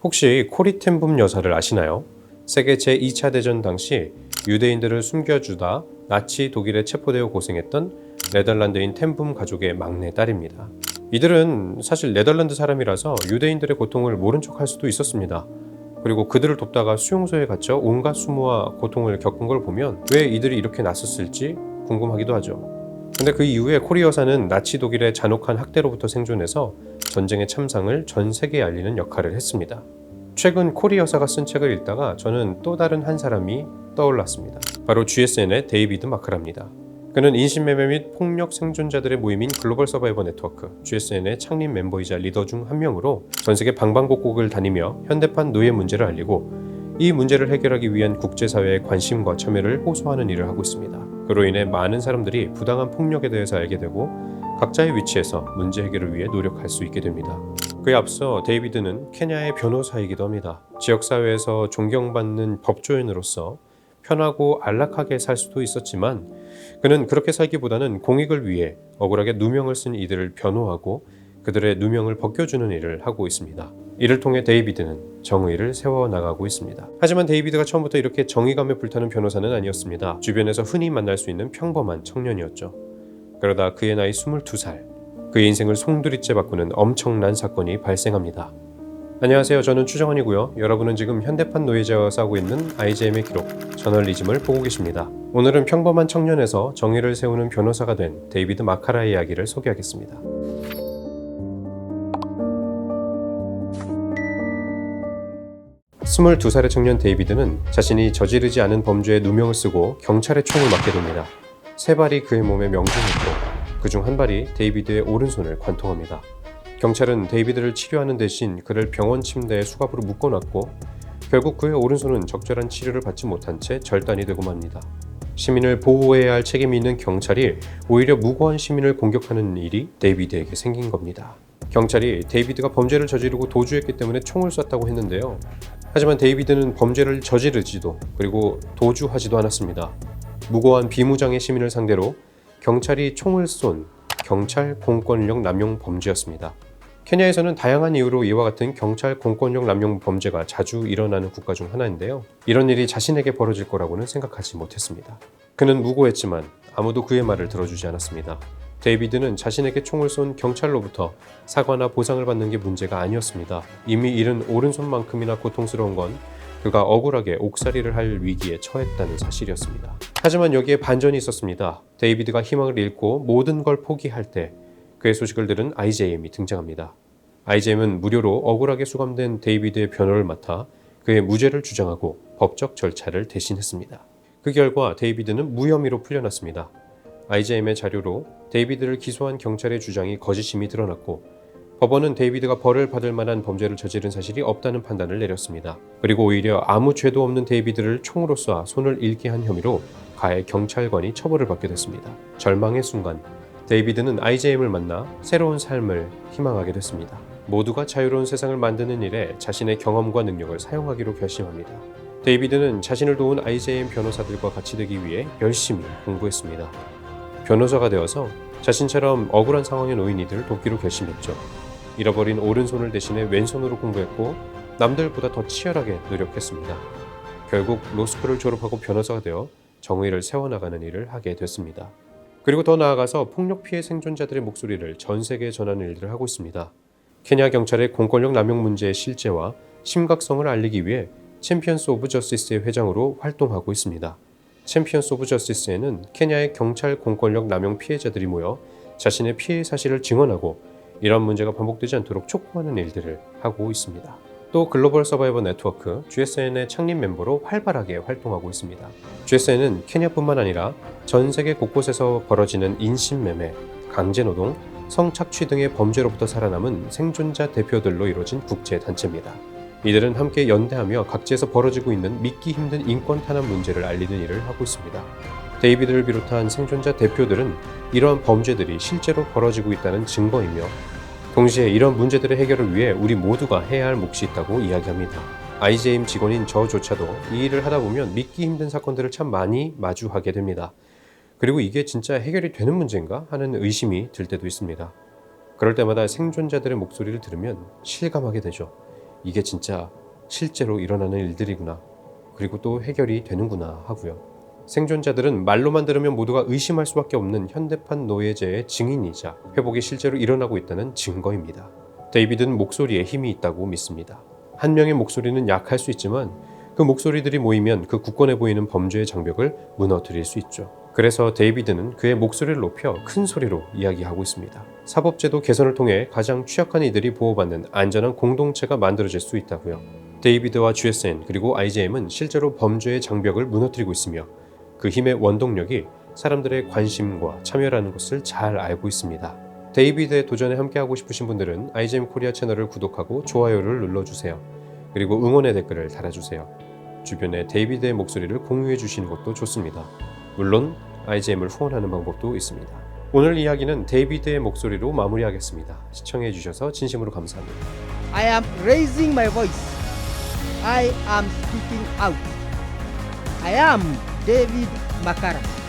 혹시 코리 텐붐 여사를 아시나요? 세계 제2차 대전 당시 유대인들을 숨겨주다 나치 독일에 체포되어 고생했던 네덜란드인 텐붐 가족의 막내 딸입니다. 이들은 사실 네덜란드 사람이라서 유대인들의 고통을 모른 척할 수도 있었습니다. 그리고 그들을 돕다가 수용소에 갇혀 온갖 수모와 고통을 겪은 걸 보면 왜 이들이 이렇게 나섰을지 궁금하기도 하죠. 근데 그 이후에 코리 여사는 나치 독일의 잔혹한 학대로부터 생존해서 전쟁의 참상을 전 세계에 알리는 역할을 했습니다. 최근 코리 여사가 쓴 책을 읽다가 저는 또 다른 한 사람이 떠올랐습니다. 바로 GSN의 데이비드 마크라입니다. 그는 인신매매 및 폭력 생존자들의 모임인 글로벌 서바이버 네트워크 GSN의 창립 멤버이자 리더 중 한 명으로 전 세계 방방곡곡을 다니며 현대판 노예 문제를 알리고 이 문제를 해결하기 위한 국제사회의 관심과 참여를 호소하는 일을 하고 있습니다. 그로 인해 많은 사람들이 부당한 폭력에 대해서 알게 되고 각자의 위치에서 문제 해결을 위해 노력할 수 있게 됩니다. 그에 앞서 데이비드는 케냐의 변호사이기도 합니다. 지역사회에서 존경받는 법조인으로서 편하고 안락하게 살 수도 있었지만 그는 그렇게 살기보다는 공익을 위해 억울하게 누명을 쓴 이들을 변호하고 그들의 누명을 벗겨주는 일을 하고 있습니다. 이를 통해 데이비드는 정의를 세워나가고 있습니다. 하지만 데이비드가 처음부터 이렇게 정의감에 불타는 변호사는 아니었습니다. 주변에서 흔히 만날 수 있는 평범한 청년이었죠. 그러다 그의 나이 22살, 그의 인생을 송두리째 바꾸는 엄청난 사건이 발생합니다. 안녕하세요. 저는 추정원이고요. 여러분은 지금 현대판 노예제와 싸우고 있는 IJM의 기록, 저널리즘을 보고 계십니다. 오늘은 평범한 청년에서 정의를 세우는 변호사가 된 데이비드 마카라의 이야기를 소개하겠습니다. 22살의 청년 데이비드는 자신이 저지르지 않은 범죄에 누명을 쓰고 경찰의 총을 맞게 됩니다. 세 발이 그의 몸에 명중했고 그중 한 발이 데이비드의 오른손을 관통합니다. 경찰은 데이비드를 치료하는 대신 그를 병원 침대에 수갑으로 묶어놨고 결국 그의 오른손은 적절한 치료를 받지 못한 채 절단이 되고 맙니다. 시민을 보호해야 할 책임이 있는 경찰이 오히려 무고한 시민을 공격하는 일이 데이비드에게 생긴 겁니다. 경찰이 데이비드가 범죄를 저지르고 도주했기 때문에 총을 쐈다고 했는데요. 하지만 데이비드는 범죄를 저지르지도 그리고 도주하지도 않았습니다. 무고한 비무장의 시민을 상대로 경찰이 총을 쏜 경찰 공권력 남용 범죄였습니다. 케냐에서는 다양한 이유로 이와 같은 경찰 공권력 남용 범죄가 자주 일어나는 국가 중 하나인데요. 이런 일이 자신에게 벌어질 거라고는 생각하지 못했습니다. 그는 무고했지만 아무도 그의 말을 들어주지 않았습니다. 데이비드는 자신에게 총을 쏜 경찰로부터 사과나 보상을 받는 게 문제가 아니었습니다. 이미 잃은 오른손만큼이나 고통스러운 건 그가 억울하게 옥살이를 할 위기에 처했다는 사실이었습니다. 하지만 여기에 반전이 있었습니다. 데이비드가 희망을 잃고 모든 걸 포기할 때 그의 소식을 들은 IJM이 등장합니다. IJM은 무료로 억울하게 수감된 데이비드의 변호를 맡아 그의 무죄를 주장하고 법적 절차를 대신했습니다. 그 결과 데이비드는 무혐의로 풀려났습니다. IJM의 자료로 데이비드를 기소한 경찰의 주장이 거짓임이 드러났고 법원은 데이비드가 벌을 받을 만한 범죄를 저지른 사실이 없다는 판단을 내렸습니다. 그리고 오히려 아무 죄도 없는 데이비드를 총으로 쏴 손을 잃게 한 혐의로 가해 경찰관이 처벌을 받게 됐습니다. 절망의 순간 데이비드는 IJM을 만나 새로운 삶을 희망하게 됐습니다. 모두가 자유로운 세상을 만드는 일에 자신의 경험과 능력을 사용하기로 결심합니다. 데이비드는 자신을 도운 IJM 변호사들과 같이 되기 위해 열심히 공부했습니다. 변호사가 되어서 자신처럼 억울한 상황에 놓인 이들을 돕기로 결심했죠. 잃어버린 오른손을 대신해 왼손으로 공부했고 남들보다 더 치열하게 노력했습니다. 결국 로스쿨을 졸업하고 변호사가 되어 정의를 세워나가는 일을 하게 됐습니다. 그리고 더 나아가서 폭력 피해 생존자들의 목소리를 전 세계에 전하는 일들을 하고 있습니다. 케냐 경찰의 공권력 남용 문제의 실제와 심각성을 알리기 위해 챔피언스 오브 저스티스의 회장으로 활동하고 있습니다. 챔피언스 오브 저스티스에는 케냐의 경찰 공권력 남용 피해자들이 모여 자신의 피해 사실을 증언하고 이런 문제가 반복되지 않도록 촉구하는 일들을 하고 있습니다. 또 글로벌 서바이버 네트워크 GSN의 창립 멤버로 활발하게 활동하고 있습니다. GSN은 케냐뿐만 아니라 전 세계 곳곳에서 벌어지는 인신매매, 강제노동, 성착취 등의 범죄로부터 살아남은 생존자 대표들로 이루어진 국제단체입니다. 이들은 함께 연대하며 각지에서 벌어지고 있는 믿기 힘든 인권 탄압 문제를 알리는 일을 하고 있습니다. 데이비드를 비롯한 생존자 대표들은 이러한 범죄들이 실제로 벌어지고 있다는 증거이며 동시에 이런 문제들의 해결을 위해 우리 모두가 해야 할 몫이 있다고 이야기합니다. IJM 직원인 저조차도 이 일을 하다 보면 믿기 힘든 사건들을 참 많이 마주하게 됩니다. 그리고 이게 진짜 해결이 되는 문제인가 하는 의심이 들 때도 있습니다. 그럴 때마다 생존자들의 목소리를 들으면 실감하게 되죠. 이게 진짜 실제로 일어나는 일들이구나. 그리고 또 해결이 되는구나 하고요. 생존자들은 말로만 들으면 모두가 의심할 수밖에 없는 현대판 노예제의 증인이자 회복이 실제로 일어나고 있다는 증거입니다. 데이비드는 목소리에 힘이 있다고 믿습니다. 한 명의 목소리는 약할 수 있지만 그 목소리들이 모이면 그 굳건해 보이는 범죄의 장벽을 무너뜨릴 수 있죠. 그래서 데이비드는 그의 목소리를 높여 큰 소리로 이야기하고 있습니다. 사법제도 개선을 통해 가장 취약한 이들이 보호받는 안전한 공동체가 만들어질 수 있다고요. 데이비드와 GSN 그리고 IJM은 실제로 범죄의 장벽을 무너뜨리고 있으며 그 힘의 원동력이 사람들의 관심과 참여라는 것을 잘 알고 있습니다. 데이비드의 도전에 함께하고 싶으신 분들은 IJM 코리아 채널을 구독하고 좋아요를 눌러주세요. 그리고 응원의 댓글을 달아주세요. 주변에 데이비드의 목소리를 공유해 주시는 것도 좋습니다. 물론 IJM을 후원하는 방법도 있습니다. 오늘 이야기는 데이비드의 목소리로 마무리하겠습니다. 시청해 주셔서 진심으로 감사합니다. I am raising my voice. I am speaking out. I am David Makara.